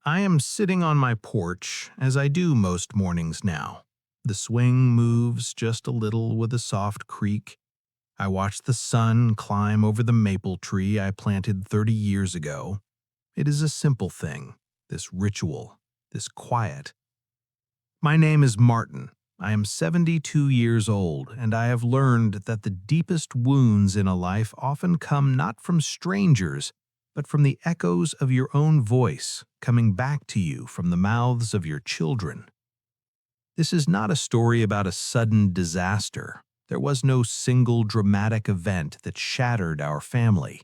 I am sitting on my porch, as I do most mornings now. The swing moves just a little with a soft creak. I watch the sun climb over the maple tree I planted 30 years ago. It is a simple thing, this ritual, this quiet. My name is Martin. I am 72 years old, and I have learned that the deepest wounds in a life often come not from strangers, but from the echoes of your own voice coming back to you from the mouths of your children. This is not a story about a sudden disaster. There was no single dramatic event that shattered our family.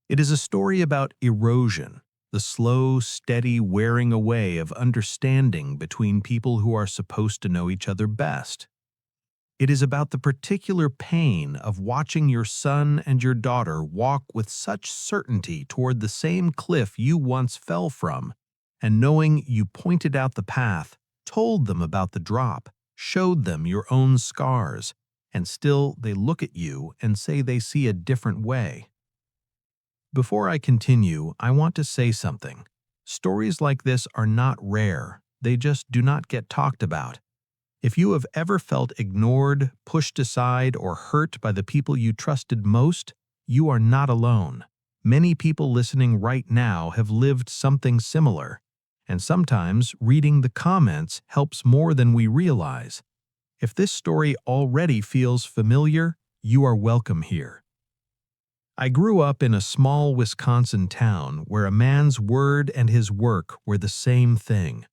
It is a story about erosion, the slow, steady wearing away of understanding between people who are supposed to know each other best. It is about the particular pain of watching your son and your daughter walk with such certainty toward the same cliff you once fell from, and knowing you pointed out the path, told them about the drop, showed them your own scars, and still they look at you and say they see a different way. Before I continue, I want to say something. Stories like this are not rare, they just do not get talked about. If you have ever felt ignored, pushed aside, or hurt by the people you trusted most, you are not alone. Many people listening right now have lived something similar, and sometimes reading the comments helps more than we realize. If this story already feels familiar, you are welcome here. I grew up in a small Wisconsin town where a man's word and his work were the same thing.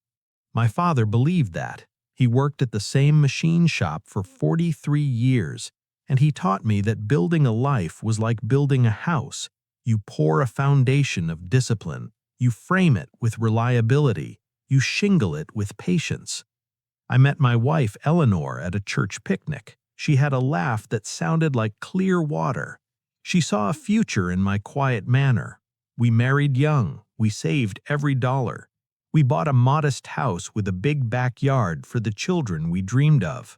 My father believed that. He worked at the same machine shop for 43 years, and he taught me that building a life was like building a house. You pour a foundation of discipline, you frame it with reliability, you shingle it with patience. I met my wife, Eleanor, at a church picnic. She had a laugh that sounded like clear water. She saw a future in my quiet manner. We married young. We saved every dollar. We bought a modest house with a big backyard for the children we dreamed of.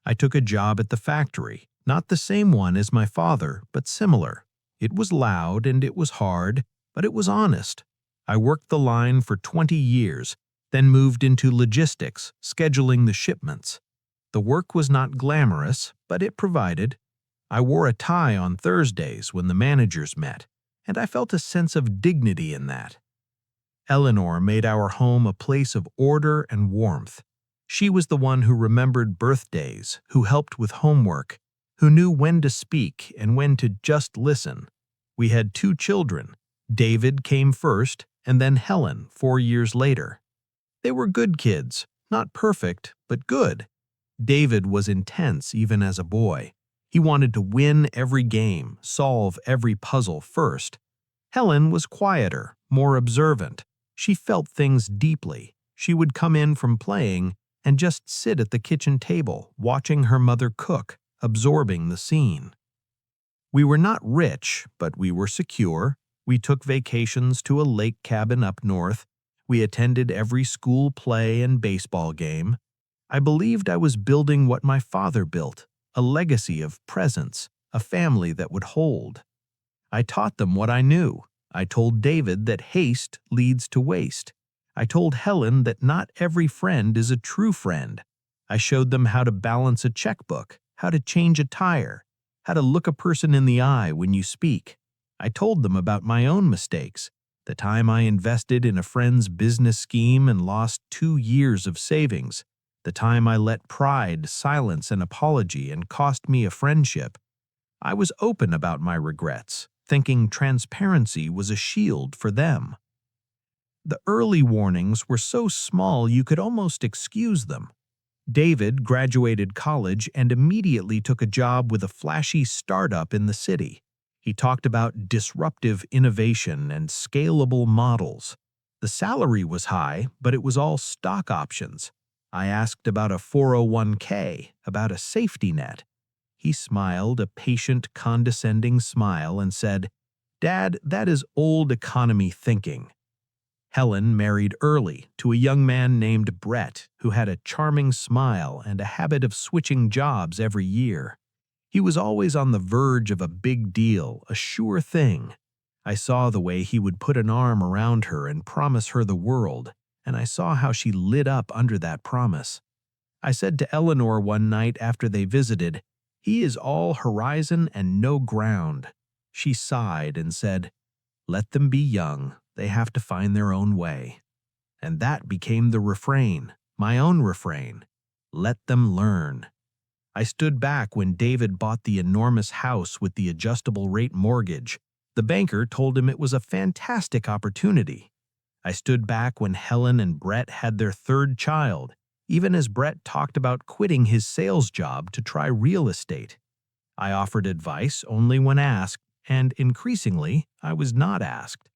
I took a job at the factory, not the same one as my father, but similar. It was loud and it was hard, but it was honest. I worked the line for 20 years, then moved into logistics, scheduling the shipments. The work was not glamorous, but it provided. I wore a tie on Thursdays when the managers met, and I felt a sense of dignity in that. Eleanor made our home a place of order and warmth. She was the one who remembered birthdays, who helped with homework, who knew when to speak and when to just listen. We had 2 children. David came first, and then Helen 4 years later. They were good kids, not perfect, but good. David was intense even as a boy. He wanted to win every game, solve every puzzle first. Helen was quieter, more observant. She felt things deeply. She would come in from playing and just sit at the kitchen table, watching her mother cook, absorbing the scene. We were not rich, but we were secure. We took vacations to a lake cabin up north. We attended every school play and baseball game. I believed I was building what my father built, a legacy of presence, a family that would hold. I taught them what I knew. I told David that haste leads to waste. I told Helen that not every friend is a true friend. I showed them how to balance a checkbook, how to change a tire, how to look a person in the eye when you speak. I told them about my own mistakes, the time I invested in a friend's business scheme and lost 2 years of savings, the time I let pride silence an apology and cost me a friendship. I was open about my regrets, thinking transparency was a shield for them. The early warnings were so small you could almost excuse them. David graduated college and immediately took a job with a flashy startup in the city. He talked about disruptive innovation and scalable models. The salary was high, but it was all stock options. I asked about a 401k, about a safety net. He smiled a patient, condescending smile and said, "Dad, that is old economy thinking." Helen married early to a young man named Brett, who had a charming smile and a habit of switching jobs every year. He was always on the verge of a big deal, a sure thing. I saw the way he would put an arm around her and promise her the world, and I saw how she lit up under that promise. I said to Eleanor one night after they visited, "He is all horizon and no ground." She sighed and said, "Let them be young. They have to find their own way." And that became the refrain, my own refrain. Let them learn. I stood back when David bought the enormous house with the adjustable rate mortgage. The banker told him it was a fantastic opportunity. I stood back when Helen and Brett had their third child, even as Brett talked about quitting his sales job to try real estate. I offered advice only when asked, and increasingly, I was not asked.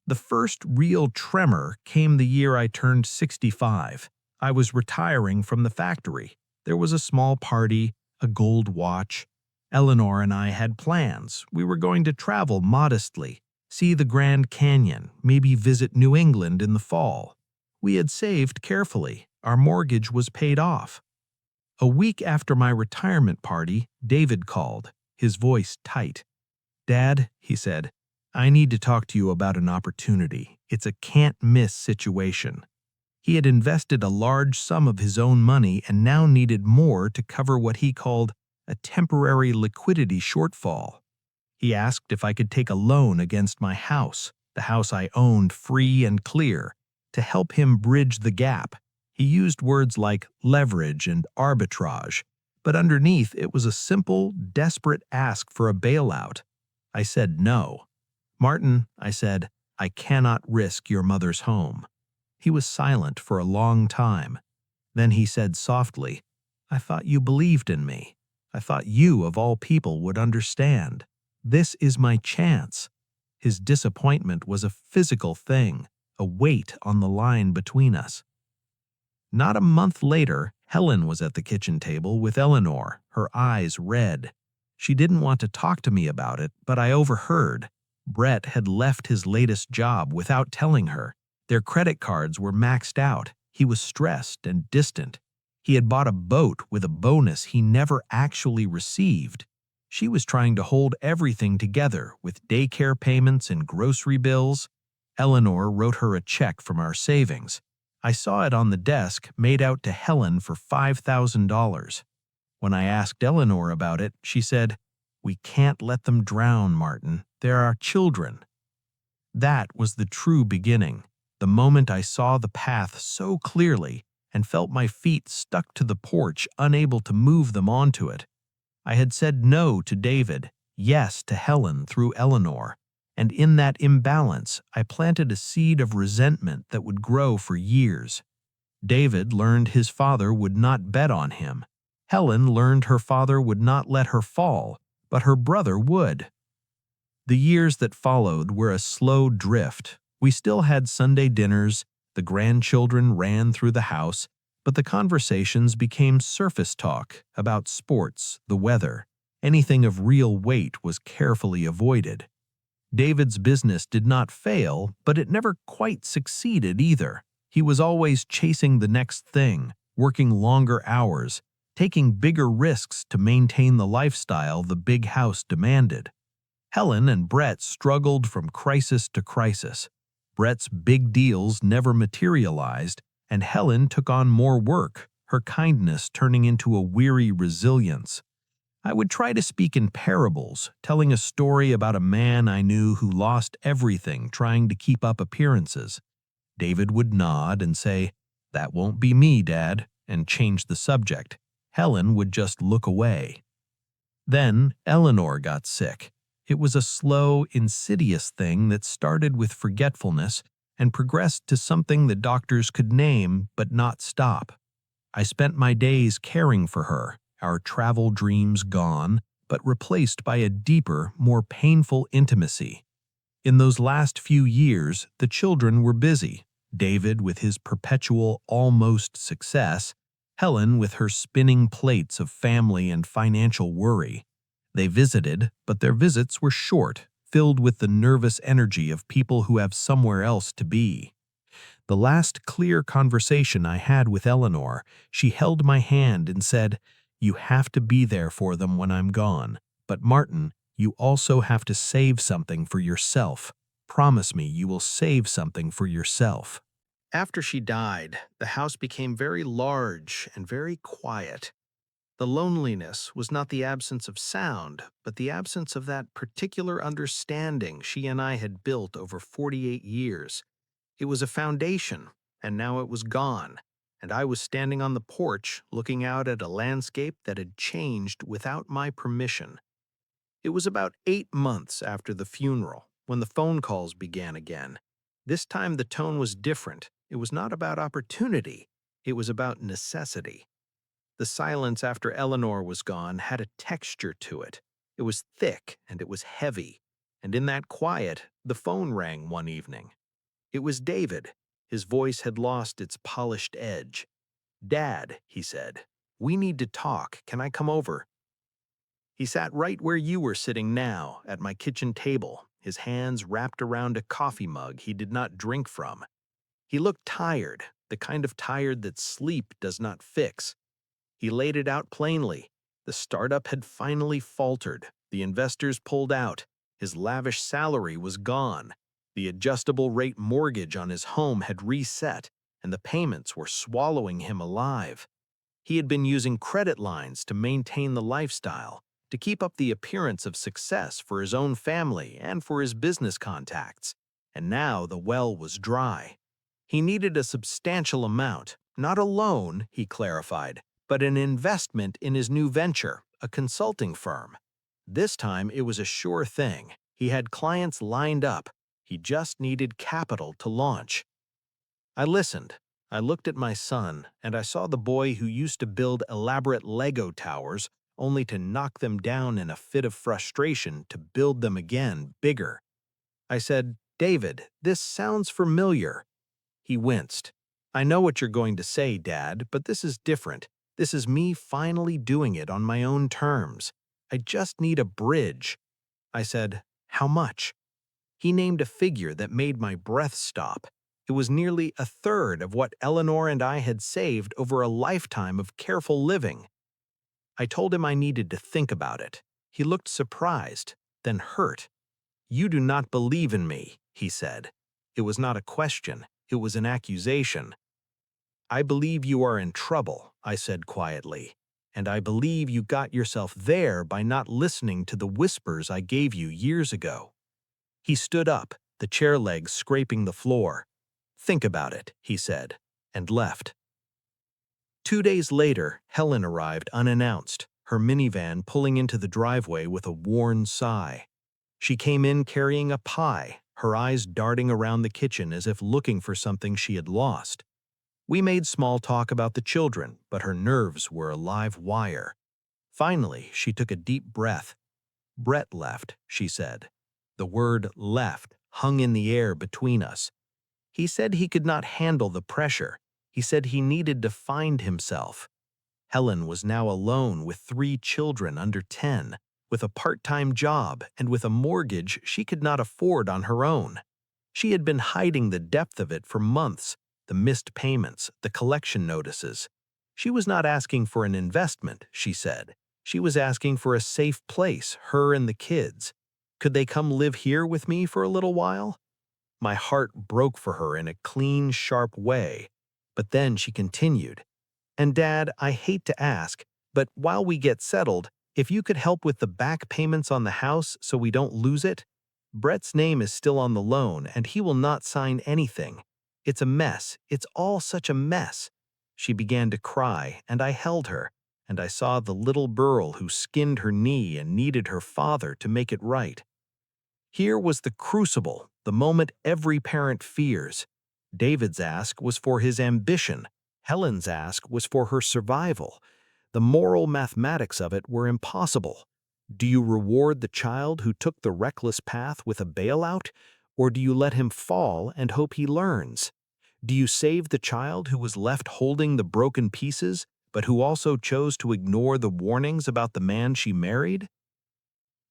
The first real tremor came the year I turned 65. I was retiring from the factory. There was a small party, a gold watch. Eleanor and I had plans. We were going to travel modestly, see the Grand Canyon, maybe visit New England in the fall. We had saved carefully. Our mortgage was paid off. A week after my retirement party, David called, his voice tight. "Dad," he said, "I need to talk to you about an opportunity. It's a can't-miss situation." He had invested a large sum of his own money and now needed more to cover what he called a temporary liquidity shortfall. He asked if I could take a loan against my house, the house I owned free and clear, to help him bridge the gap. He used words like leverage and arbitrage, but underneath it was a simple, desperate ask for a bailout. I said no. "Martin," I said, "I cannot risk your mother's home." He was silent for a long time. Then he said softly, "I thought you believed in me. I thought you, of all people, would understand. This is my chance." His disappointment was a physical thing, a weight on the line between us. Not a month later, Helen was at the kitchen table with Eleanor, her eyes red. She didn't want to talk to me about it, but I overheard. Brett had left his latest job without telling her. Their credit cards were maxed out. He was stressed and distant. He had bought a boat with a bonus he never actually received. She was trying to hold everything together with daycare payments and grocery bills. Eleanor wrote her a check from our savings. I saw it on the desk, made out to Helen for $5,000. When I asked Eleanor about it, she said, "We can't let them drown, Martin. They're our children." That was the true beginning, the moment I saw the path so clearly and felt my feet stuck to the porch, unable to move them onto it. I had said no to David, yes to Helen through Eleanor, and in that imbalance, I planted a seed of resentment that would grow for years. David learned his father would not bet on him. Helen learned her father would not let her fall, but her brother would. The years that followed were a slow drift. We still had Sunday dinners, the grandchildren ran through the house, but the conversations became surface talk about sports, the weather. Anything of real weight was carefully avoided. David's business did not fail, but it never quite succeeded either. He was always chasing the next thing, working longer hours, taking bigger risks to maintain the lifestyle the big house demanded. Helen and Brett struggled from crisis to crisis. Brett's big deals never materialized, and Helen took on more work, her kindness turning into a weary resilience. I would try to speak in parables, telling a story about a man I knew who lost everything trying to keep up appearances. David would nod and say, "That won't be me, Dad," and change the subject. Helen would just look away. Then Eleanor got sick. It was a slow, insidious thing that started with forgetfulness and progressed to something the doctors could name but not stop. I spent my days caring for her, our travel dreams gone, but replaced by a deeper, more painful intimacy. In those last few years, the children were busy. David with his perpetual almost success, Helen with her spinning plates of family and financial worry. They visited, but their visits were short, filled with the nervous energy of people who have somewhere else to be. The last clear conversation I had with Eleanor, she held my hand and said, "You have to be there for them when I'm gone. But Martin, You also have to save something for yourself. Promise me you will save something for yourself." After she died, the house became very large and very quiet. The loneliness was not the absence of sound, but the absence of that particular understanding she and I had built over 48 years. It was a foundation, and now it was gone, and I was standing on the porch looking out at a landscape that had changed without my permission. It was about 8 months after the funeral when the phone calls began again. This time the tone was different. It was not about opportunity, it was about necessity. The silence after Eleanor was gone had a texture to it. It was thick and it was heavy. And in that quiet, the phone rang one evening. It was David. His voice had lost its polished edge. "Dad," he said, "we need to talk. Can I come over?" He sat right where you were sitting now, at my kitchen table, his hands wrapped around a coffee mug he did not drink from. He looked tired, the kind of tired that sleep does not fix. He laid it out plainly. The startup had finally faltered. The investors pulled out. His lavish salary was gone. The adjustable rate mortgage on his home had reset, and the payments were swallowing him alive. He had been using credit lines to maintain the lifestyle, to keep up the appearance of success for his own family and for his business contacts. And now the well was dry. He needed a substantial amount, not a loan, he clarified, but an investment in his new venture, a consulting firm. This time it was a sure thing. He had clients lined up. He just needed capital to launch. I listened. I looked at my son, and I saw the boy who used to build elaborate Lego towers only to knock them down in a fit of frustration to build them again, bigger. I said, "David, this sounds familiar." He winced. "I know what you're going to say, Dad, but this is different. This is me finally doing it on my own terms. I just need a bridge." I said, "How much?" He named a figure that made my breath stop. It was nearly a third of what Eleanor and I had saved over a lifetime of careful living. I told him I needed to think about it. He looked surprised, then hurt. "You do not believe in me," he said. It was not a question, it was an accusation. "I believe you are in trouble," I said quietly. "And I believe you got yourself there by not listening to the whispers I gave you years ago." He stood up, the chair legs scraping the floor. "Think about it," he said, and left. 2 days later, Helen arrived unannounced, her minivan pulling into the driveway with a worn sigh. She came in carrying a pie, her eyes darting around the kitchen as if looking for something she had lost. We made small talk about the children, but her nerves were a live wire. Finally, she took a deep breath. "Brett left," she said. The word "left" hung in the air between us. He said he could not handle the pressure. He said he needed to find himself. Helen was now alone with 3 children under 10, with a part-time job and with a mortgage she could not afford on her own. She had been hiding the depth of it for months, the missed payments, the collection notices. She was not asking for an investment, she said. She was asking for a safe place, her and the kids. Could they come live here with me for a little while? My heart broke for her in a clean, sharp way. But then she continued, "And Dad, I hate to ask, but while we get settled, if you could help with the back payments on the house so we don't lose it? Brett's name is still on the loan, and he will not sign anything. It's a mess. It's all such a mess." She began to cry, and I held her, and I saw the little girl who skinned her knee and needed her father to make it right. Here was the crucible, the moment every parent fears. David's ask was for his ambition. Helen's ask was for her survival. The moral mathematics of it were impossible. Do you reward the child who took the reckless path with a bailout, or do you let him fall and hope he learns? Do you save the child who was left holding the broken pieces, but who also chose to ignore the warnings about the man she married?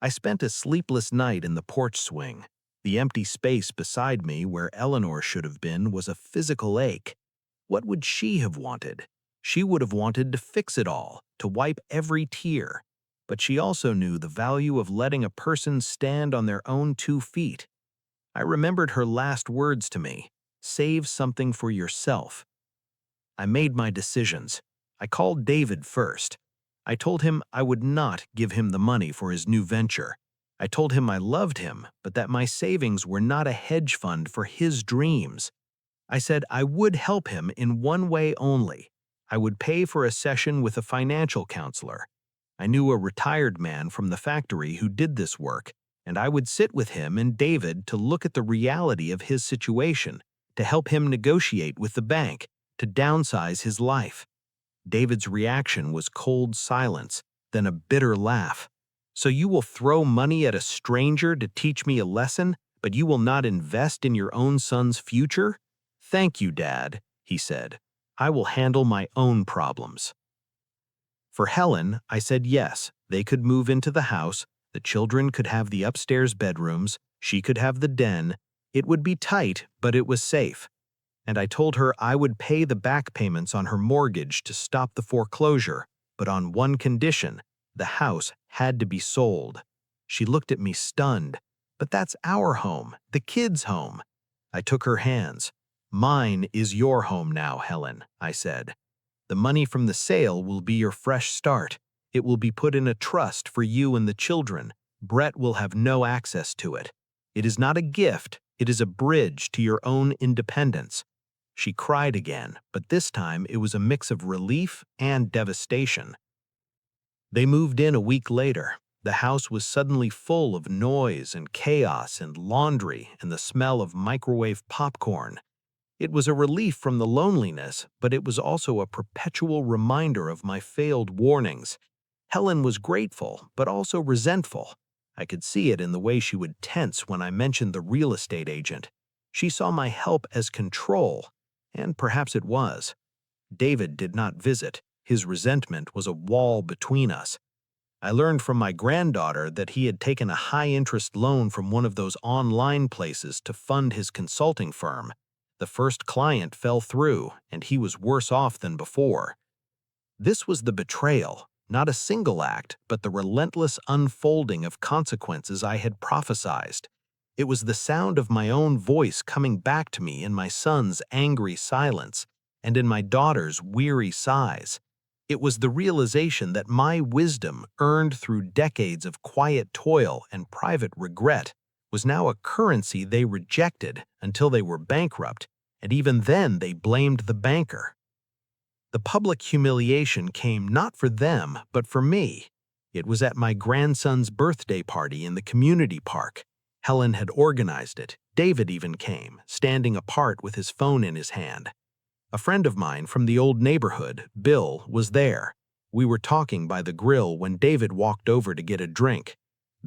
I spent a sleepless night in the porch swing. The empty space beside me where Eleanor should have been was a physical ache. What would she have wanted? She would have wanted to fix it all, to wipe every tear. but she also knew the value of letting a person stand on their own 2 feet. I remembered her last words to me: save something for yourself. I made my decisions. I called David first. I told him I would not give him the money for his new venture. I told him I loved him, but that my savings were not a hedge fund for his dreams. I said I would help him in one way only. I would pay for a session with a financial counselor. I knew a retired man from the factory who did this work, and I would sit with him and David to look at the reality of his situation, to help him negotiate with the bank, to downsize his life. David's reaction was cold silence, then a bitter laugh. So you will throw money at a stranger to teach me a lesson, but you will not invest in your own son's future? Thank you, Dad, he said. I will handle my own problems. For Helen, I said yes, they could move into the house, the children could have the upstairs bedrooms, she could have the den. It would be tight, but it was safe. And I told her I would pay the back payments on her mortgage to stop the foreclosure, but on one condition: the house had to be sold. She looked at me stunned. But that's our home, the kids' home. I took her hands. Mine is your home now, Helen, I said. The money from the sale will be your fresh start. It will be put in a trust for you and the children. Brett will have no access to it. It is not a gift, it is a bridge to your own independence. She cried again, but this time it was a mix of relief and devastation. They moved in a week later. The house was suddenly full of noise and chaos and laundry and the smell of microwave popcorn. It was a relief from the loneliness, but it was also a perpetual reminder of my failed warnings. Helen was grateful, but also resentful. I could see it in the way she would tense when I mentioned the real estate agent. She saw my help as control, and perhaps it was. David did not visit. His resentment was a wall between us. I learned from my granddaughter that he had taken a high-interest loan from one of those online places to fund his consulting firm. The first client fell through, and he was worse off than before. This was the betrayal, not a single act, but the relentless unfolding of consequences I had prophesied. It was the sound of my own voice coming back to me in my son's angry silence and in my daughter's weary sighs. It was the realization that my wisdom, earned through decades of quiet toil and private regret, was now a currency they rejected until they were bankrupt, and even then they blamed the banker. The public humiliation came not for them, but for me. It was at my grandson's birthday party in the community park. Helen had organized it. David even came, standing apart with his phone in his hand. A friend of mine from the old neighborhood, Bill, was there. We were talking by the grill when David walked over to get a drink.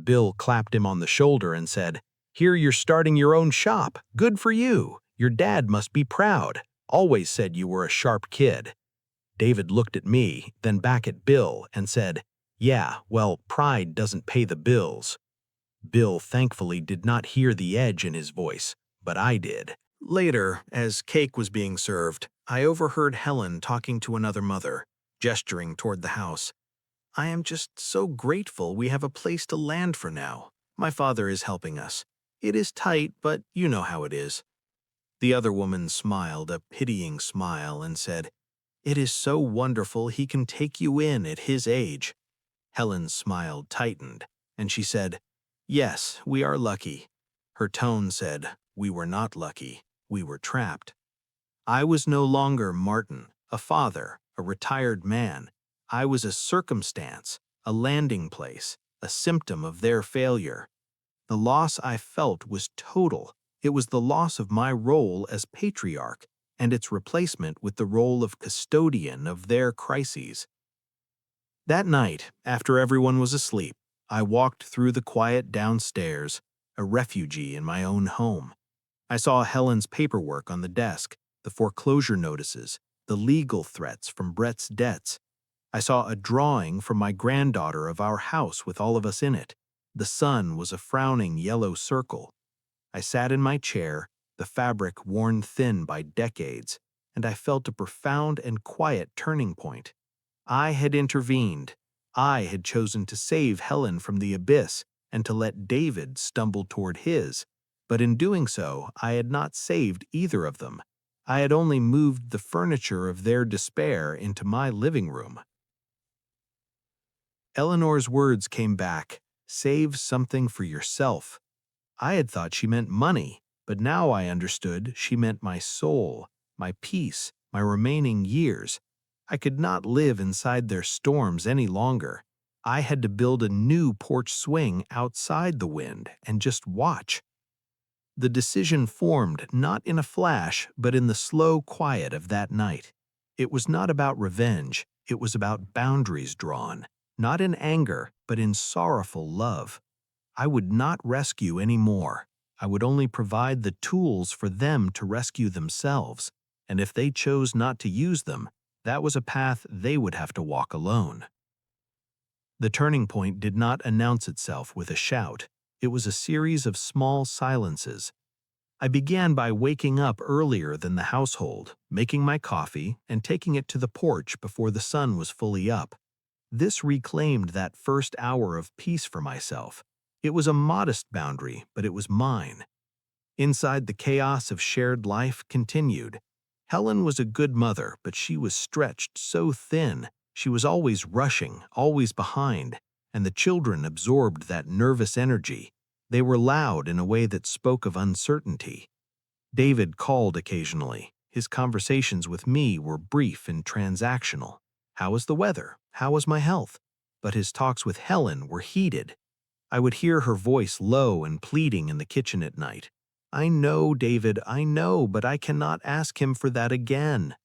Bill clapped him on the shoulder and said, "Hear you're starting your own shop. Good for you. Your dad must be proud. Always said you were a sharp kid." David looked at me, then back at Bill, and said, "Yeah, well, pride doesn't pay the bills." Bill thankfully did not hear the edge in his voice, but I did. Later, as cake was being served, I overheard Helen talking to another mother, gesturing toward the house. "I am just so grateful we have a place to land for now. My father is helping us. It is tight, but you know how it is." The other woman smiled a pitying smile and said, "It is so wonderful he can take you in at his age." Helen's smile tightened, and she said, "Yes, we are lucky." Her tone said, "We were not lucky. We were trapped." I was no longer Martin, a father, a retired man. I was a circumstance, a landing place, a symptom of their failure. The loss I felt was total. It was the loss of my role as patriarch and its replacement with the role of custodian of their crises. That night, after everyone was asleep, I walked through the quiet downstairs, a refugee in my own home. I saw Helen's paperwork on the desk, the foreclosure notices, the legal threats from Brett's debts. I saw a drawing from my granddaughter of our house with all of us in it. The sun was a frowning yellow circle. I sat in my chair, the fabric worn thin by decades, and I felt a profound and quiet turning point. I had intervened. I had chosen to save Helen from the abyss and to let David stumble toward his, but in doing so, I had not saved either of them. I had only moved the furniture of their despair into my living room. Eleanor's words came back, "Save something for yourself." I had thought she meant money, but now I understood she meant my soul, my peace, my remaining years. I could not live inside their storms any longer. I had to build a new porch swing outside the wind and just watch. The decision formed not in a flash, but in the slow quiet of that night. It was not about revenge, it was about boundaries drawn, not in anger, but in sorrowful love. I would not rescue any more. I would only provide the tools for them to rescue themselves, and if they chose not to use them, that was a path they would have to walk alone. The turning point did not announce itself with a shout. It was a series of small silences. I began by waking up earlier than the household, making my coffee, and taking it to the porch before the sun was fully up. This reclaimed that first hour of peace for myself. It was a modest boundary, but it was mine. Inside, the chaos of shared life continued. Helen was a good mother, but she was stretched so thin. She was always rushing, always behind, and the children absorbed that nervous energy. They were loud in a way that spoke of uncertainty. David called occasionally. His conversations with me were brief and transactional. How was the weather? How was my health? But his talks with Helen were heated. I would hear her voice low and pleading in the kitchen at night. "I know, David, I know, but I cannot ask him for that again."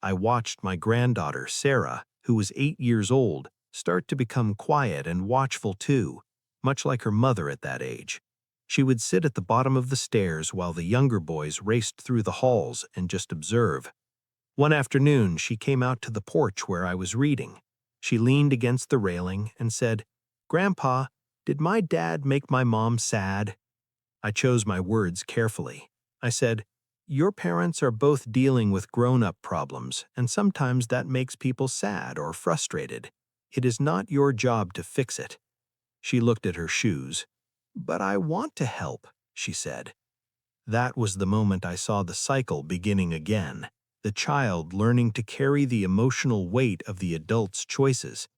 I watched my granddaughter, Sarah, who was 8 years old, start to become quiet and watchful too, much like her mother at that age. She would sit at the bottom of the stairs while the younger boys raced through the halls and just observe. One afternoon, she came out to the porch where I was reading. She leaned against the railing and said, "Grandpa, did my dad make my mom sad?" I chose my words carefully. I said, "Your parents are both dealing with grown-up problems, and sometimes that makes people sad or frustrated. It is not your job to fix it." She looked at her shoes. "But I want to help," she said. That was the moment I saw the cycle beginning again, the child learning to carry the emotional weight of the adult's choices.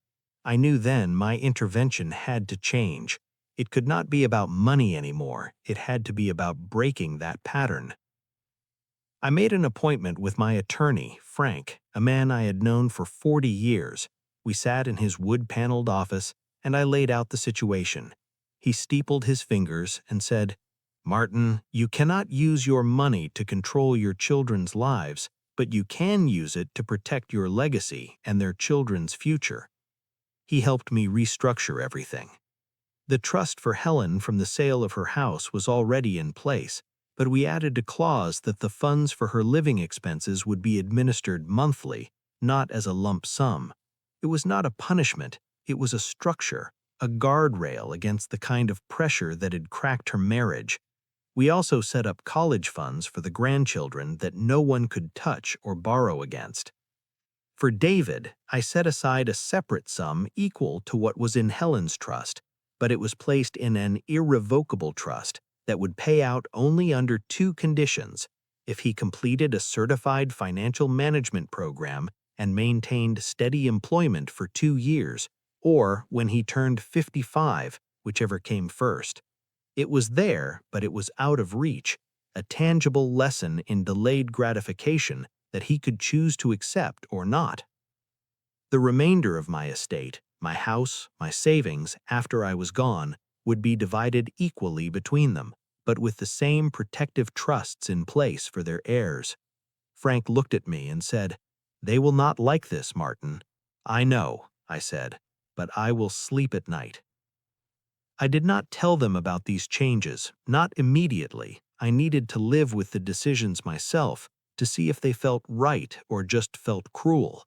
I knew then my intervention had to change. It could not be about money anymore. It had to be about breaking that pattern. I made an appointment with my attorney, Frank, a man I had known for 40 years. We sat in his wood-paneled office, and I laid out the situation. He steepled his fingers and said, "Martin, you cannot use your money to control your children's lives, but you can use it to protect your legacy and their children's future." He helped me restructure everything. The trust for Helen from the sale of her house was already in place, but we added a clause that the funds for her living expenses would be administered monthly, not as a lump sum. It was not a punishment, it was a structure, a guardrail against the kind of pressure that had cracked her marriage. We also set up college funds for the grandchildren that no one could touch or borrow against. For David, I set aside a separate sum equal to what was in Helen's trust, but it was placed in an irrevocable trust that would pay out only under 2 conditions: if he completed a certified financial management program and maintained steady employment for 2 years, or when he turned 55, whichever came first. It was there, but it was out of reach, a tangible lesson in delayed gratification that he could choose to accept or not. The remainder of my estate, my house, my savings, after I was gone, would be divided equally between them, but with the same protective trusts in place for their heirs. Frank looked at me and said, "They will not like this, Martin." "I know," I said, "but I will sleep at night." I did not tell them about these changes, not immediately. I needed to live with the decisions myself to see if they felt right or just felt cruel.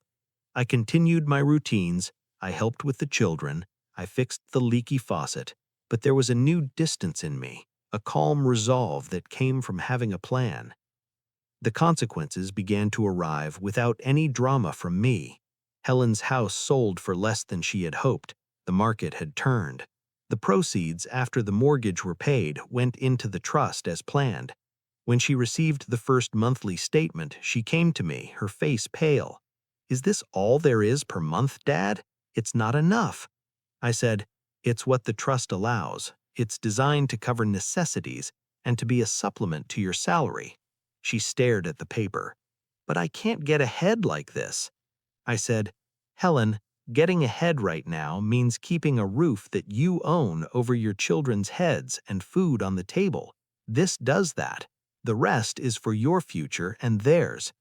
I continued my routines, I helped with the children, I fixed the leaky faucet, but there was a new distance in me, a calm resolve that came from having a plan. The consequences began to arrive without any drama from me. Helen's house sold for less than she had hoped. The market had turned. The proceeds, after the mortgage were paid, went into the trust as planned. When she received the first monthly statement, she came to me, her face pale. "Is this all there is per month, Dad? It's not enough." I said, "It's what the trust allows. It's designed to cover necessities and to be a supplement to your salary." She stared at the paper. "But I can't get ahead like this." I said, "Helen, getting ahead right now means keeping a roof that you own over your children's heads and food on the table. This does that. The rest is for your future and theirs."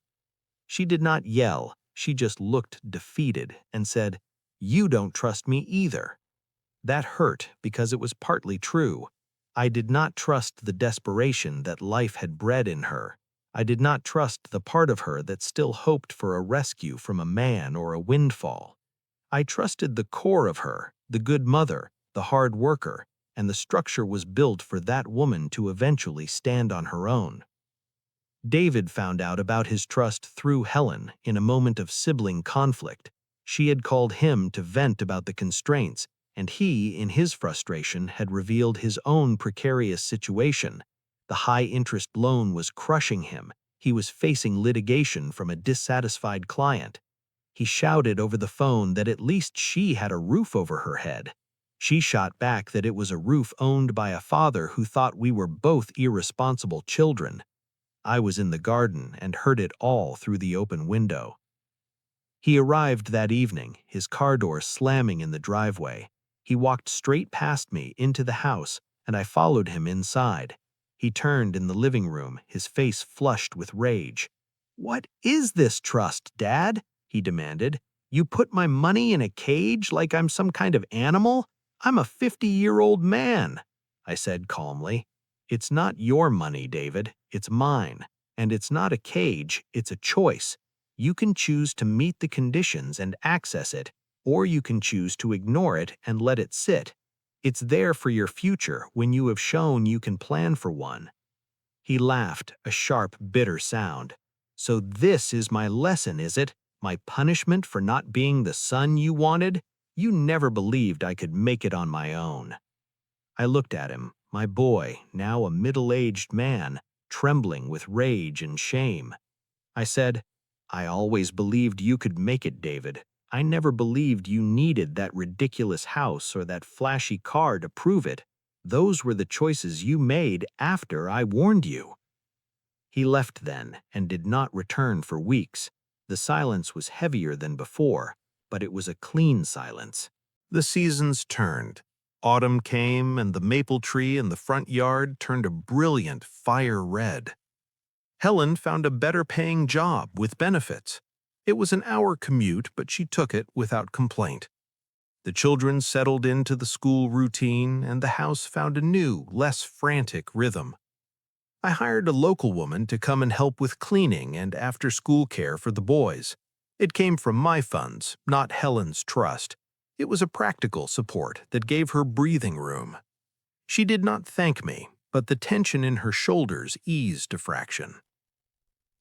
She did not yell. She just looked defeated and said, "You don't trust me either." That hurt because it was partly true. I did not trust the desperation that life had bred in her. I did not trust the part of her that still hoped for a rescue from a man or a windfall. I trusted the core of her, the good mother, the hard worker, and the structure was built for that woman to eventually stand on her own. David found out about his trust through Helen in a moment of sibling conflict. She had called him to vent about the constraints, and he, in his frustration, had revealed his own precarious situation. The high-interest loan was crushing him. He was facing litigation from a dissatisfied client. He shouted over the phone that at least she had a roof over her head. She shot back that it was a roof owned by a father who thought we were both irresponsible children. I was in the garden and heard it all through the open window. He arrived that evening, his car door slamming in the driveway. He walked straight past me into the house, and I followed him inside. He turned in the living room, his face flushed with rage. "What is this trust, Dad?" he demanded. "You put my money in a cage like I'm some kind of animal? I'm a 50-year-old man," I said calmly. "It's not your money, David. It's mine. And it's not a cage, it's a choice. You can choose to meet the conditions and access it, or you can choose to ignore it and let it sit. It's there for your future when you have shown you can plan for one." He laughed, a sharp, bitter sound. "So this is my lesson, is it? My punishment for not being the son you wanted? You never believed I could make it on my own." I looked at him, my boy, now a middle-aged man, trembling with rage and shame. I said, "I always believed you could make it, David. I never believed you needed that ridiculous house or that flashy car to prove it. Those were the choices you made after I warned you." He left then and did not return for weeks. The silence was heavier than before, but it was a clean silence. The seasons turned. Autumn came, and the maple tree in the front yard turned a brilliant fire red. Helen found a better-paying job with benefits. It was an hour commute, but she took it without complaint. The children settled into the school routine, and the house found a new, less frantic rhythm. I hired a local woman to come and help with cleaning and after-school care for the boys. It came from my funds, not Helen's trust. It was a practical support that gave her breathing room. She did not thank me, but the tension in her shoulders eased a fraction.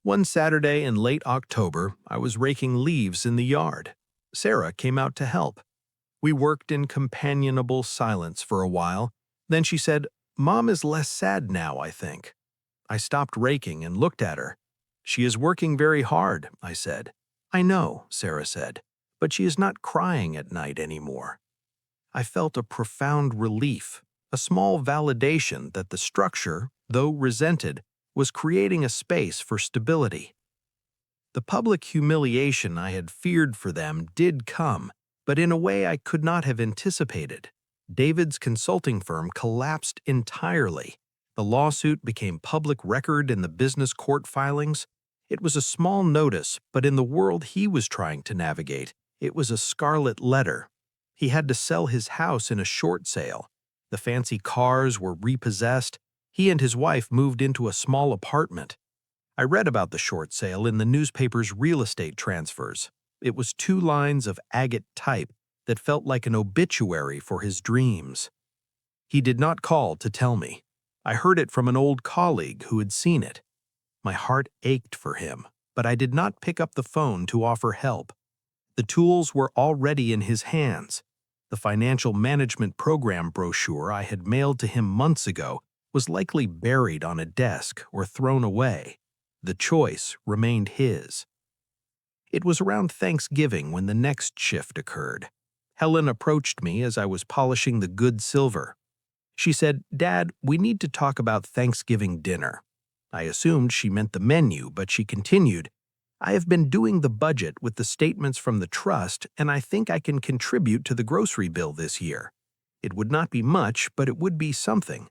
One Saturday in late October, I was raking leaves in the yard. Sarah came out to help. We worked in companionable silence for a while. Then she said, "Mom is less sad now, I think." I stopped raking and looked at her. "She is working very hard," I said. "I know," Sarah said, "but she is not crying at night anymore." I felt a profound relief, a small validation that the structure, though resented, was creating a space for stability. The public humiliation I had feared for them did come, but in a way I could not have anticipated. David's consulting firm collapsed entirely. The lawsuit became public record in the business court filings. It was a small notice, but in the world he was trying to navigate, it was a scarlet letter. He had to sell his house in a short sale. The fancy cars were repossessed. He and his wife moved into a small apartment. I read about the short sale in the newspaper's real estate transfers. It was 2 lines of agate type that felt like an obituary for his dreams. He did not call to tell me. I heard it from an old colleague who had seen it. My heart ached for him, but I did not pick up the phone to offer help. The tools were already in his hands. The financial management program brochure I had mailed to him months ago was likely buried on a desk or thrown away. The choice remained his. It was around Thanksgiving when the next shift occurred. Helen approached me as I was polishing the good silver. She said, "Dad, we need to talk about Thanksgiving dinner." I assumed she meant the menu, but she continued, "I have been doing the budget with the statements from the trust, and I think I can contribute to the grocery bill this year. It would not be much, but it would be something."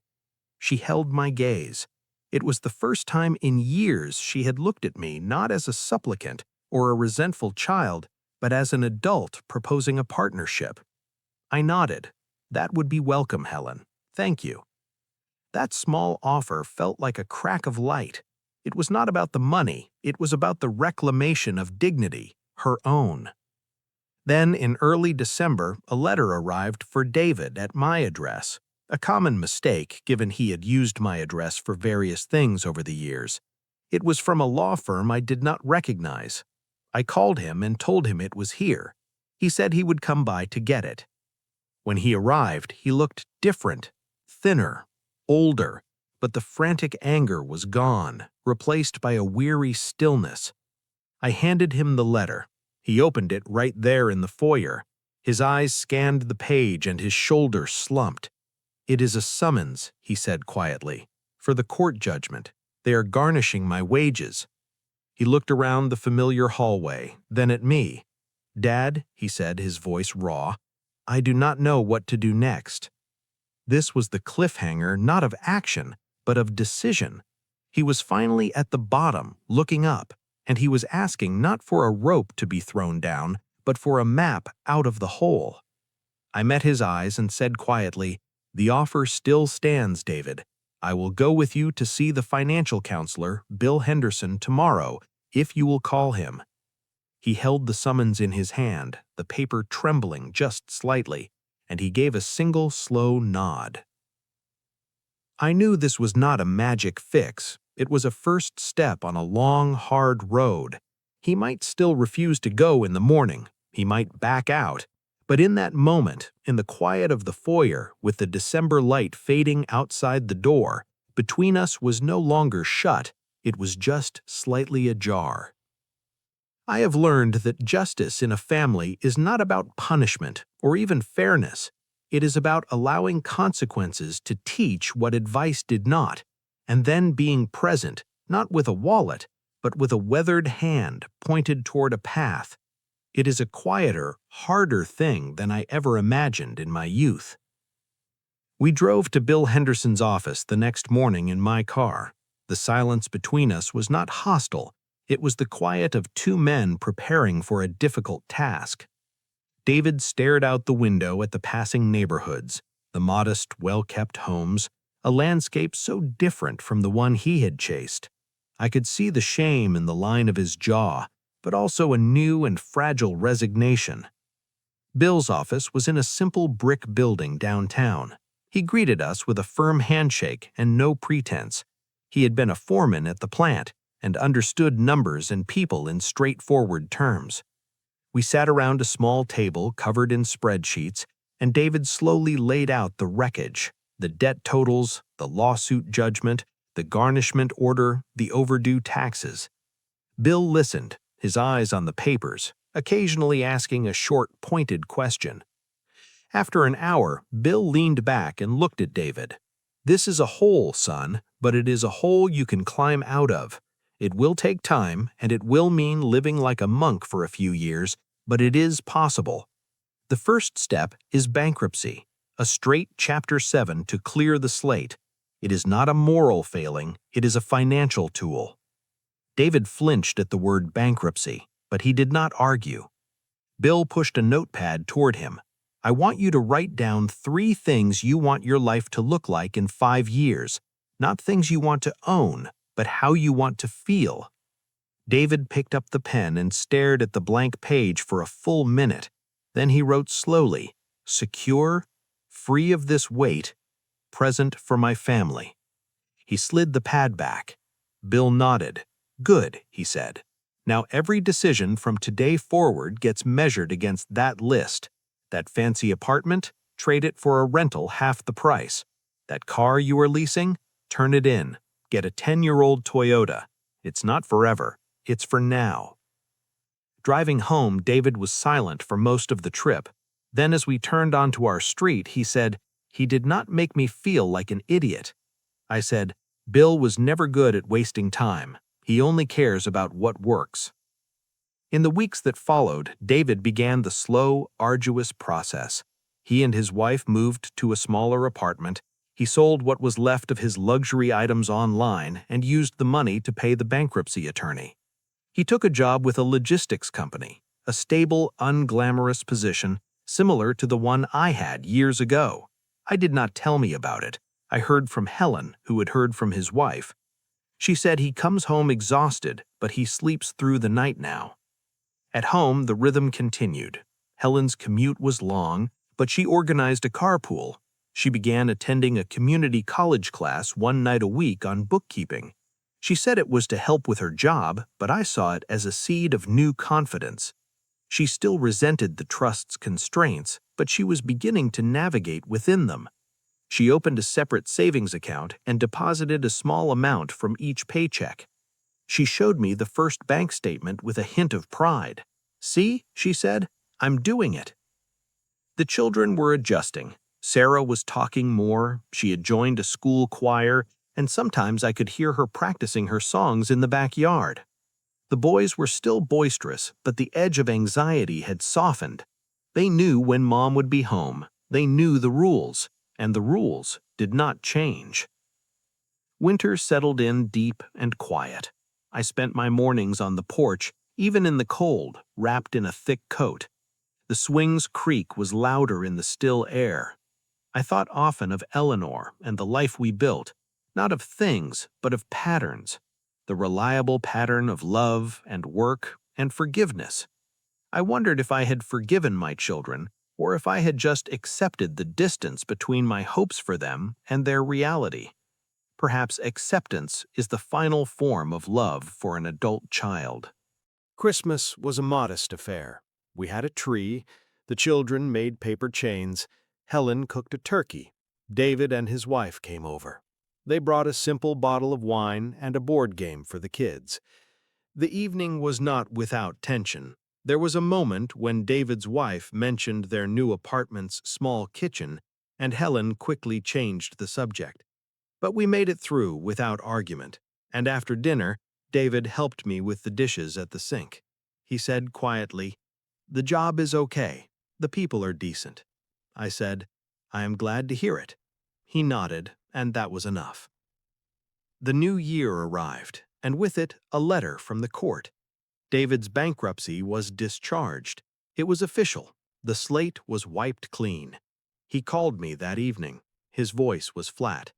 She held my gaze. It was the first time in years she had looked at me not as a supplicant or a resentful child, but as an adult proposing a partnership. I nodded. "That would be welcome, Helen. Thank you." That small offer felt like a crack of light. It was not about the money, it was about the reclamation of dignity, her own. Then, in early December, a letter arrived for David at my address, a common mistake given he had used my address for various things over the years. It was from a law firm I did not recognize. I called him and told him it was here. He said he would come by to get it. When he arrived, he looked different, thinner, older, but the frantic anger was gone, replaced by a weary stillness. I handed him the letter. He opened it right there in the foyer. His eyes scanned the page and his shoulders slumped. "It is a summons," he said quietly, "for the court judgment. They are garnishing my wages." He looked around the familiar hallway, then at me. "Dad," he said, his voice raw, "I do not know what to do next." This was the cliffhanger not of action, but of decision. He was finally at the bottom, looking up, and he was asking not for a rope to be thrown down, but for a map out of the hole. I met his eyes and said quietly, "The offer still stands, David. I will go with you to see the financial counselor, Bill Henderson, tomorrow, if you will call him." He held the summons in his hand, the paper trembling just slightly, and he gave a single slow nod. I knew this was not a magic fix. It was a first step on a long, hard road. He might still refuse to go in the morning. He might back out. But in that moment, in the quiet of the foyer, with the December light fading outside the door, between us was no longer shut, it was just slightly ajar. I have learned that justice in a family is not about punishment or even fairness. It is about allowing consequences to teach what advice did not, and then being present, not with a wallet, but with a weathered hand pointed toward a path. It is a quieter, harder thing than I ever imagined in my youth. We drove to Bill Henderson's office the next morning in my car. The silence between us was not hostile. It was the quiet of two men preparing for a difficult task. David stared out the window at the passing neighborhoods, the modest, well-kept homes, a landscape so different from the one he had chased. I could see the shame in the line of his jaw, but also a new and fragile resignation. Bill's office was in a simple brick building downtown. He greeted us with a firm handshake and no pretense. He had been a foreman at the plant and understood numbers and people in straightforward terms. We sat around a small table covered in spreadsheets, and David slowly laid out the wreckage, the debt totals, the lawsuit judgment, the garnishment order, the overdue taxes. Bill listened, his eyes on the papers, occasionally asking a short, pointed question. After an hour, Bill leaned back and looked at David. "This is a hole, son, but it is a hole you can climb out of. It will take time, and it will mean living like a monk for a few years, but it is possible. The first step is bankruptcy, a straight Chapter 7 to clear the slate. It is not a moral failing, it is a financial tool." David flinched at the word bankruptcy, but he did not argue. Bill pushed a notepad toward him. "I want you to write down 3 things you want your life to look like in 5 years, not things you want to own, but how you want to feel." David picked up the pen and stared at the blank page for a full minute. Then he wrote slowly, "Secure, free of this weight, present for my family." He slid the pad back. Bill nodded. "Good," he said. Now every decision from today forward gets measured against that list. That fancy apartment? Trade it for a rental half the price. That car you are leasing? Turn it in. Get a 10-year-old Toyota. It's not forever. It's for now. Driving home, David was silent for most of the trip. Then as we turned onto our street, he said, "He did not make me feel like an idiot." I said, "Bill was never good at wasting time. He only cares about what works." In the weeks that followed, David began the slow, arduous process. He and his wife moved to a smaller apartment. He sold what was left of his luxury items online and used the money to pay the bankruptcy attorney. He took a job with a logistics company, a stable, unglamorous position similar to the one I had years ago. I did not tell me about it. I heard from Helen, who had heard from his wife. She said he comes home exhausted, but he sleeps through the night now. At home, the rhythm continued. Helen's commute was long, but she organized a carpool. She began attending a community college class one night a week on bookkeeping. She said it was to help with her job, but I saw it as a seed of new confidence. She still resented the trust's constraints, but she was beginning to navigate within them. She opened a separate savings account and deposited a small amount from each paycheck. She showed me the first bank statement with a hint of pride. "See," she said, "I'm doing it." The children were adjusting. Sarah was talking more, she had joined a school choir, and sometimes I could hear her practicing her songs in the backyard. The boys were still boisterous, but the edge of anxiety had softened. They knew when Mom would be home. They knew the rules, and the rules did not change. Winter settled in deep and quiet. I spent my mornings on the porch, even in the cold, wrapped in a thick coat. The swing's creak was louder in the still air. I thought often of Eleanor and the life we built, not of things, but of patterns, the reliable pattern of love and work and forgiveness. I wondered if I had forgiven my children, or if I had just accepted the distance between my hopes for them and their reality. Perhaps acceptance is the final form of love for an adult child. Christmas was a modest affair. We had a tree, the children made paper chains, Helen cooked a turkey, David and his wife came over. They brought a simple bottle of wine and a board game for the kids. The evening was not without tension. There was a moment when David's wife mentioned their new apartment's small kitchen, and Helen quickly changed the subject. But we made it through without argument, and after dinner, David helped me with the dishes at the sink. He said quietly, "The job is okay. The people are decent." I said, "I am glad to hear it." He nodded, and that was enough. The new year arrived, and with it, a letter from the court. David's bankruptcy was discharged. It was official. The slate was wiped clean. He called me that evening. His voice was flat.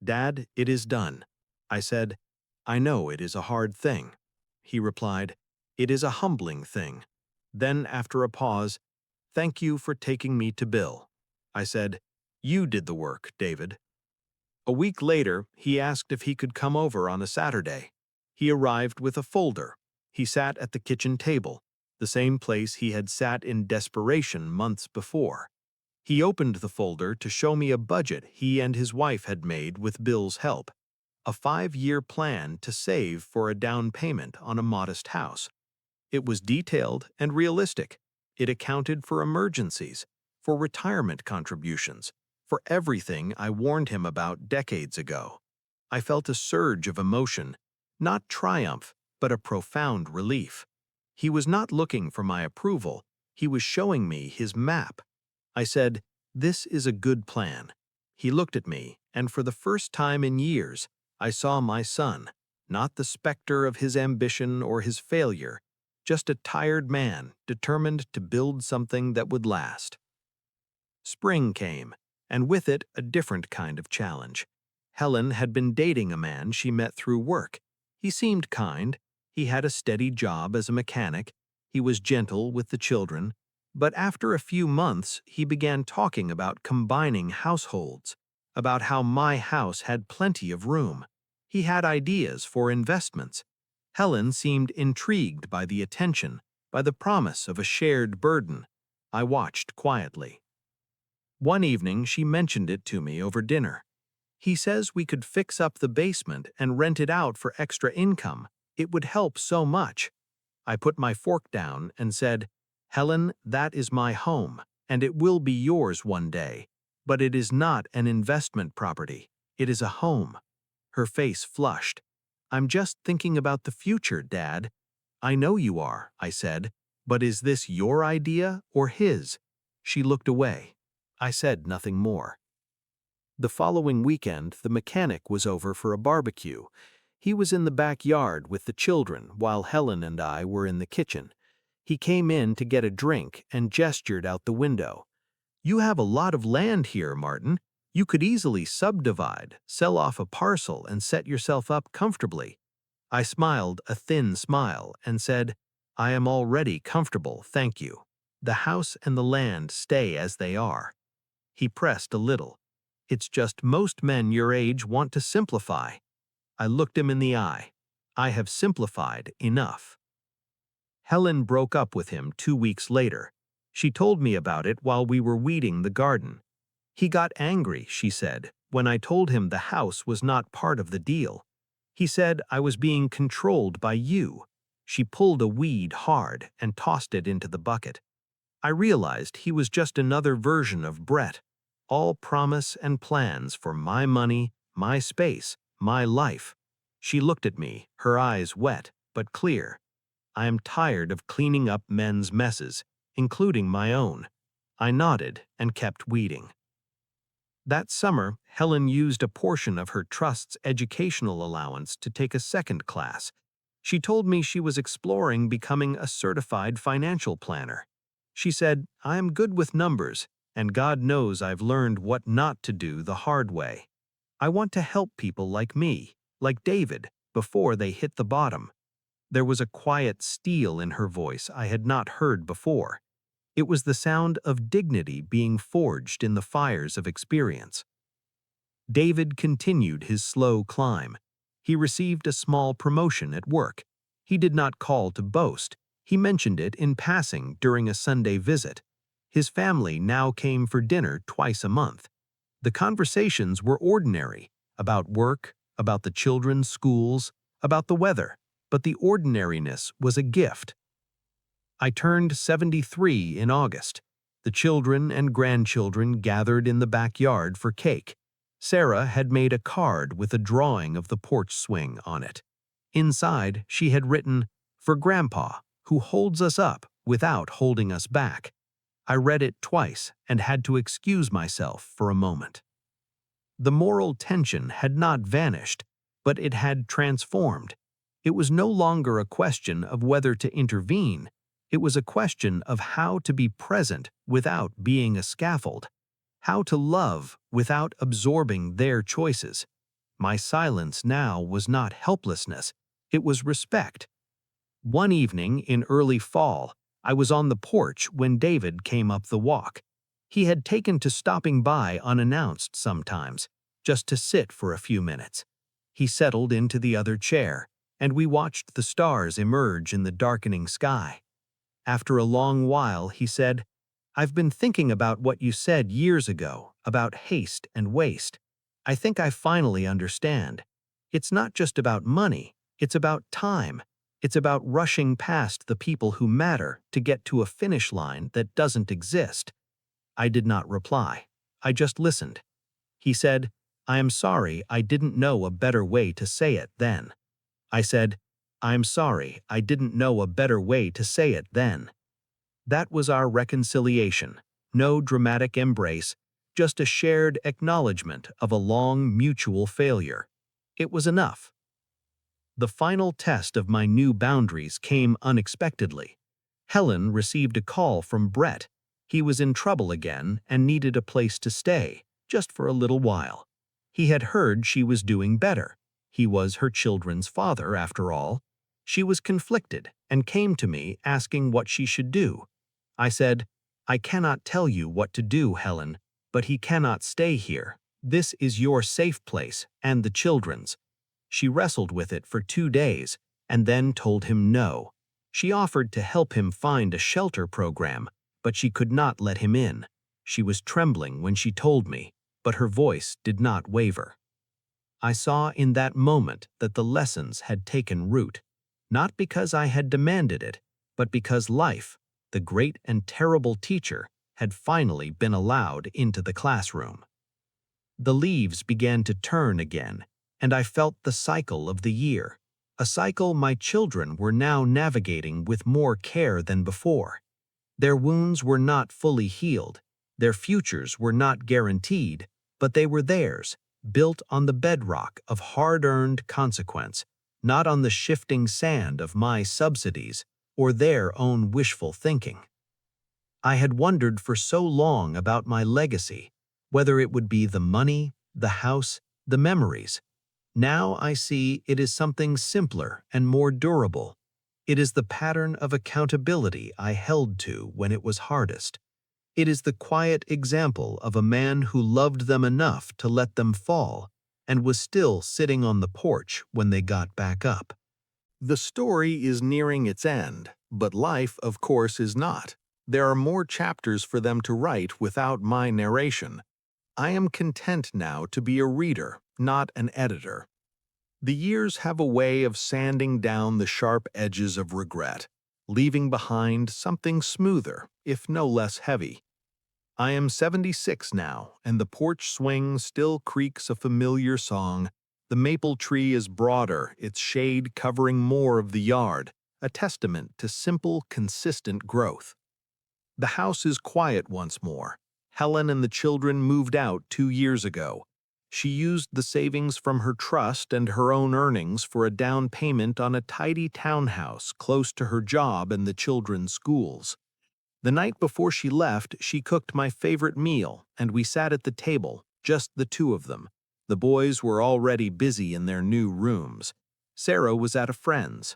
"Dad, it is done." I said, "I know it is a hard thing." He replied, "It is a humbling thing." Then, after a pause, "Thank you for taking me to Bill." I said, "You did the work, David." A week later, he asked if he could come over on a Saturday. He arrived with a folder. He sat at the kitchen table, the same place he had sat in desperation months before. He opened the folder to show me a budget he and his wife had made with Bill's help, a 5-year plan to save for a down payment on a modest house. It was detailed and realistic. It accounted for emergencies, for retirement contributions, for everything I warned him about decades ago. I felt a surge of emotion, not triumph, but a profound relief. He was not looking for my approval. He was showing me his map. I said, "This is a good plan." He looked at me, and for the first time in years, I saw my son, not the specter of his ambition or his failure, just a tired man determined to build something that would last. Spring came, and with it a different kind of challenge. Helen had been dating a man she met through work. He seemed kind. He had a steady job as a mechanic. He was gentle with the children. But after a few months, he began talking about combining households, about how my house had plenty of room. He had ideas for investments. Helen seemed intrigued by the attention, by the promise of a shared burden. I watched quietly. One evening she mentioned it to me over dinner. He says we could fix up the basement and rent it out for extra income. It would help so much. I put my fork down and said, Helen, that is my home, and it will be yours one day. But it is not an investment property. It is a home. Her face flushed. I'm just thinking about the future, Dad. I know you are, I said, but is this your idea or his? She looked away. I said nothing more. The following weekend, the mechanic was over for a barbecue. He was in the backyard with the children while Helen and I were in the kitchen. He came in to get a drink and gestured out the window. You have a lot of land here, Martin. You could easily subdivide, sell off a parcel, and set yourself up comfortably. I smiled a thin smile and said, I am already comfortable, thank you. The house and the land stay as they are. He pressed a little. It's just most men your age want to simplify. I looked him in the eye. I have simplified enough. Helen broke up with him 2 weeks later. She told me about it while we were weeding the garden. He got angry, she said, when I told him the house was not part of the deal. He said I was being controlled by you. She pulled a weed hard and tossed it into the bucket. I realized he was just another version of Brett, all promise and plans for my money, my space, my life. She looked at me, her eyes wet but clear. I am tired of cleaning up men's messes, including my own. I nodded and kept weeding. That summer, Helen used a portion of her trust's educational allowance to take a second class. She told me she was exploring becoming a certified financial planner. She said, I am good with numbers, and God knows I've learned what not to do the hard way. I want to help people like me, like David, before they hit the bottom. There was a quiet steel in her voice I had not heard before. It was the sound of dignity being forged in the fires of experience. David continued his slow climb. He received a small promotion at work. He did not call to boast. He mentioned it in passing during a Sunday visit. His family now came for dinner twice a month. The conversations were ordinary, about work, about the children's schools, about the weather, but the ordinariness was a gift. I turned 73 in August. The children and grandchildren gathered in the backyard for cake. Sarah had made a card with a drawing of the porch swing on it. Inside, she had written, "For Grandpa, who holds us up without holding us back." I read it twice and had to excuse myself for a moment. The moral tension had not vanished, but it had transformed. It was no longer a question of whether to intervene. It was a question of how to be present without being a scaffold, how to love without absorbing their choices. My silence now was not helplessness, it was respect. One evening in early fall, I was on the porch when David came up the walk. He had taken to stopping by unannounced sometimes, just to sit for a few minutes. He settled into the other chair, and we watched the stars emerge in the darkening sky. After a long while, he said, I've been thinking about what you said years ago about haste and waste. I think I finally understand. It's not just about money, it's about time. It's about rushing past the people who matter to get to a finish line that doesn't exist. I did not reply. I just listened. He said, I am sorry I didn't know a better way to say it then. I said, I'm sorry I didn't know a better way to say it then. That was our reconciliation. No dramatic embrace, just a shared acknowledgement of a long mutual failure. It was enough. The final test of my new boundaries came unexpectedly. Helen received a call from Brett. He was in trouble again and needed a place to stay, just for a little while. He had heard she was doing better. He was her children's father, after all. She was conflicted and came to me asking what she should do. I said, I cannot tell you what to do, Helen, but he cannot stay here. This is your safe place and the children's. She wrestled with it for 2 days. and then told him no. She offered to help him find a shelter program, but she could not let him in. She was trembling when she told me, but her voice did not waver. I saw in that moment that the lessons had taken root, not because I had demanded it, but because life, the great and terrible teacher, had finally been allowed into the classroom. The leaves began to turn again, and I felt the cycle of the year, a cycle my children were now navigating with more care than before. Their wounds were not fully healed, their futures were not guaranteed, but they were theirs, built on the bedrock of hard-earned consequence, not on the shifting sand of my subsidies or their own wishful thinking. I had wondered for so long about my legacy, whether it would be the money, the house, the memories. Now I see it is something simpler and more durable. It is the pattern of accountability I held to when it was hardest. It is the quiet example of a man who loved them enough to let them fall and was still sitting on the porch when they got back up. The story is nearing its end, but life, of course, is not. There are more chapters for them to write without my narration. I am content now to be a reader, not an editor. The years have a way of sanding down the sharp edges of regret, leaving behind something smoother, if no less heavy. I am 76 now, and the porch swing still creaks a familiar song. The maple tree is broader, its shade covering more of the yard, a testament to simple, consistent growth. The house is quiet once more. Helen and the children moved out 2 years ago. She used the savings from her trust and her own earnings for a down payment on a tidy townhouse close to her job and the children's schools. The night before she left, she cooked my favorite meal, and we sat at the table, just the two of them. The boys were already busy in their new rooms. Sarah was at a friend's.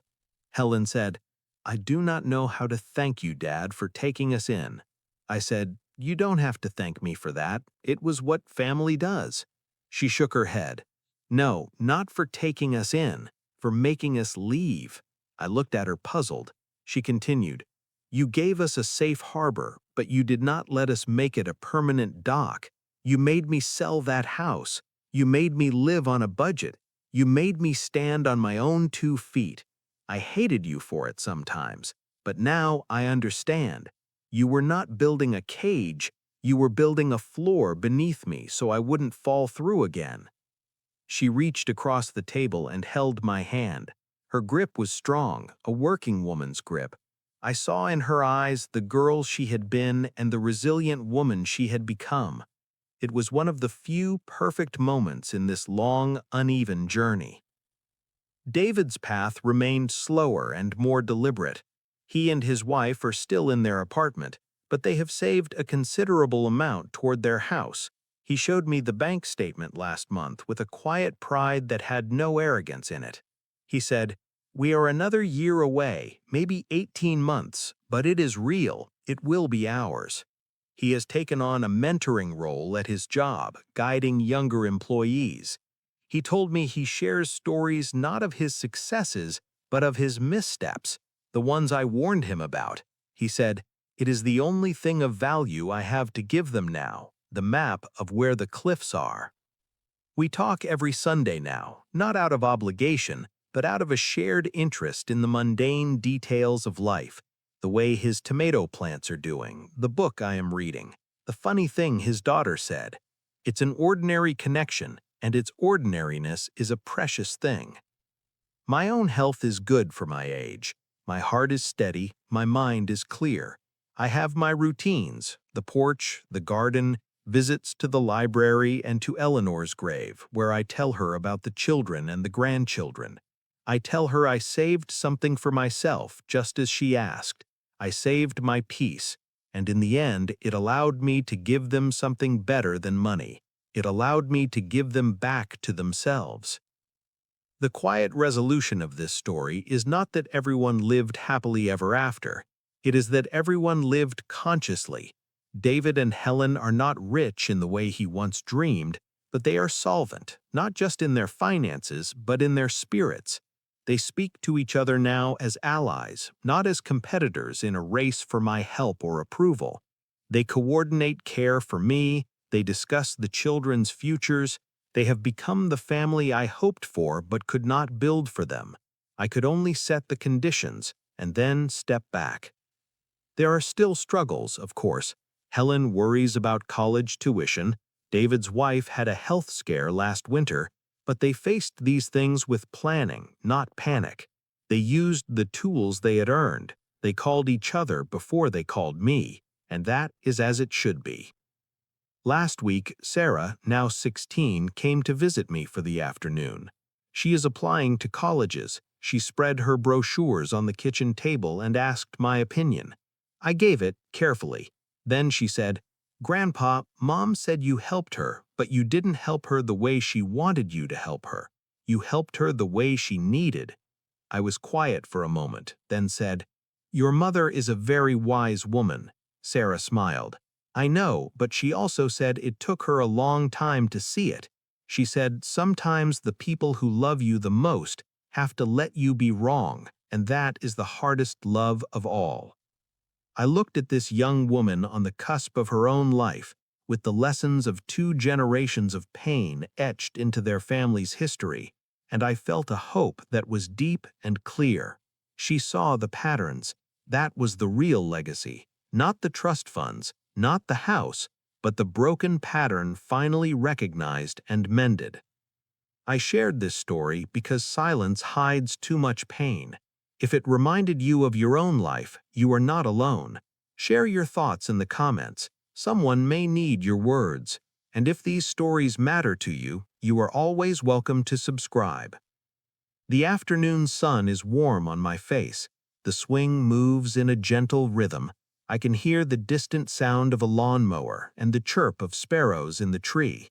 Helen said, "I do not know how to thank you, Dad, for taking us in." I said, "You don't have to thank me for that. It was what family does." She shook her head. "No, not for taking us in, for making us leave." I looked at her puzzled. She continued, "You gave us a safe harbor, but you did not let us make it a permanent dock. You made me sell that house. You made me live on a budget. You made me stand on my own 2 feet. I hated you for it sometimes, but now I understand. You were not building a cage, you were building a floor beneath me so I wouldn't fall through again." She reached across the table and held my hand. Her grip was strong, a working woman's grip. I saw in her eyes the girl she had been and the resilient woman she had become. It was one of the few perfect moments in this long, uneven journey. David's path remained slower and more deliberate. He and his wife are still in their apartment, but they have saved a considerable amount toward their house. He showed me the bank statement last month with a quiet pride that had no arrogance in it. He said, "We are another year away, maybe 18 months, but it is real. It will be ours." He has taken on a mentoring role at his job, guiding younger employees. He told me he shares stories not of his successes, but of his missteps, the ones I warned him about. He said, "It is the only thing of value I have to give them now, the map of where the cliffs are." We talk every Sunday now, not out of obligation, but out of a shared interest in the mundane details of life, the way his tomato plants are doing, the book I am reading, the funny thing his daughter said. It's an ordinary connection, and its ordinariness is a precious thing. My own health is good for my age. My heart is steady, my mind is clear. I have my routines, the porch, the garden, visits to the library and to Eleanor's grave, where I tell her about the children and the grandchildren. I tell her I saved something for myself, just as she asked. I saved my peace, and in the end it allowed me to give them something better than money. It allowed me to give them back to themselves. The quiet resolution of this story is not that everyone lived happily ever after. It is that everyone lived consciously. David and Helen are not rich in the way he once dreamed, but they are solvent, not just in their finances, but in their spirits. They speak to each other now as allies, not as competitors in a race for my help or approval. They coordinate care for me, they discuss the children's futures. They have become the family I hoped for but could not build for them. I could only set the conditions and then step back. There are still struggles, of course. Helen worries about college tuition. David's wife had a health scare last winter, but they faced these things with planning, not panic. They used the tools they had earned. They called each other before they called me, and that is as it should be. Last week, Sarah, now 16, came to visit me for the afternoon. She is applying to colleges. She spread her brochures on the kitchen table and asked my opinion. I gave it carefully. Then she said, "Grandpa, Mom said you helped her, but you didn't help her the way she wanted you to help her. You helped her the way she needed." I was quiet for a moment, then said, "Your mother is a very wise woman." Sarah smiled. "I know, but she also said it took her a long time to see it. She said sometimes the people who love you the most have to let you be wrong, and that is the hardest love of all." I looked at this young woman on the cusp of her own life, with the lessons of 2 generations of pain etched into their family's history, and I felt a hope that was deep and clear. She saw the patterns. That was the real legacy, not the trust funds, not the house, but the broken pattern finally recognized and mended. I shared this story because silence hides too much pain. If it reminded you of your own life, you are not alone. Share your thoughts in the comments. Someone may need your words. And if these stories matter to you, you are always welcome to subscribe. The afternoon sun is warm on my face. The swing moves in a gentle rhythm. I can hear the distant sound of a lawnmower and the chirp of sparrows in the tree.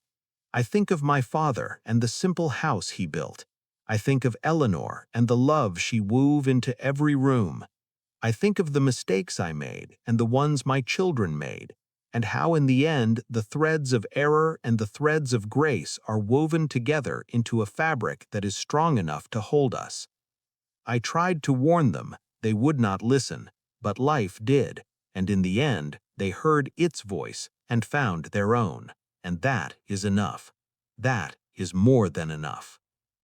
I think of my father and the simple house he built. I think of Eleanor and the love she wove into every room. I think of the mistakes I made and the ones my children made, and how in the end the threads of error and the threads of grace are woven together into a fabric that is strong enough to hold us. I tried to warn them, they would not listen, but life did, and in the end they heard its voice and found their own, and that is enough. That is more than enough.